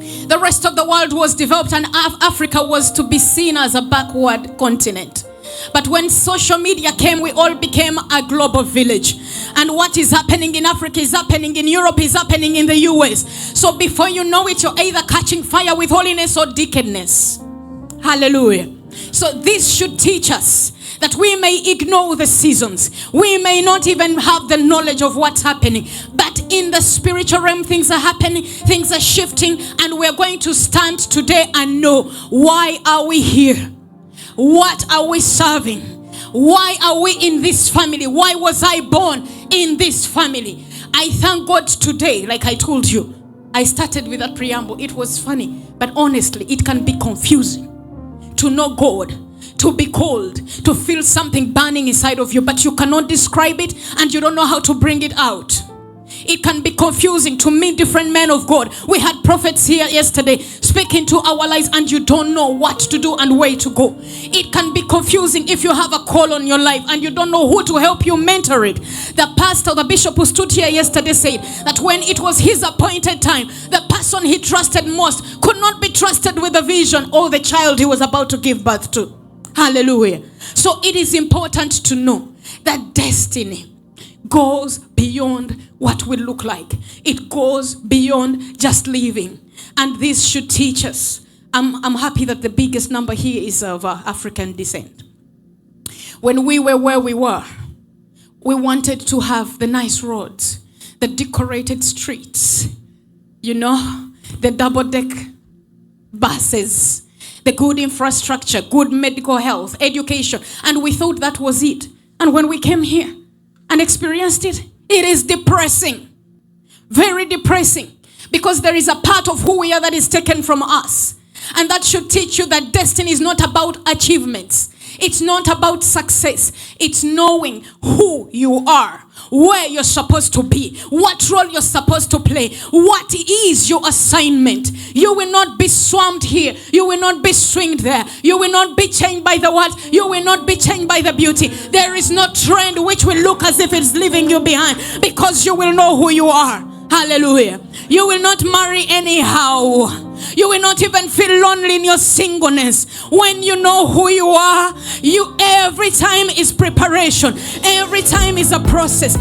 The rest of the world was developed, and Africa was to be seen as a backward continent. But when social media came, we all became a global village. And what is happening in Africa is happening in Europe, is happening in the US. So before you know it, you're either catching fire with holiness or wickedness. Hallelujah. So this should teach us that we may ignore the seasons. We may not even have the knowledge of what's happening. But in the spiritual realm, things are happening, things are shifting, and we're going to stand today and know, why are we here? What are we serving? Why are we in this family? Why was I born in this family? I thank God today, like I told you. I started with a preamble. It was funny, but honestly, it can be confusing to know God, to be called, to feel something burning inside of you, but you cannot describe it and you don't know how to bring it out. It can be confusing to meet different men of God. We had prophets here yesterday speaking to our lives, and you don't know what to do and where to go. It can be confusing if you have a call on your life and you don't know who to help you mentor it. The pastor, the bishop who stood here yesterday said that when it was his appointed time, the person he trusted most could not be trusted with the vision or the child he was about to give birth to. Hallelujah. So it is important to know that destiny goes beyond what we look like. It goes beyond just living. And this should teach us. I'm happy that the biggest number here is of African descent. When we were where we were, we wanted to have the nice roads, the decorated streets, the double-deck buses, the good infrastructure, good medical health, education. And we thought that was it. And when we came here and experienced it, it is depressing. Very depressing. Because there is a part of who we are that is taken from us. And that should teach you that destiny is not about achievements. It's not about success. It's knowing who you are, where you're supposed to be, what role you're supposed to play, what is your assignment. You will not be swamped here. You will not be swinged there. You will not be changed by the words. You will not be changed by the beauty. There is no trend which will look as if it's leaving you behind, because you will know who you are. Hallelujah. You will not marry anyhow. You will not even feel lonely in your singleness. When you know who you are, every time is preparation. Every time is a process.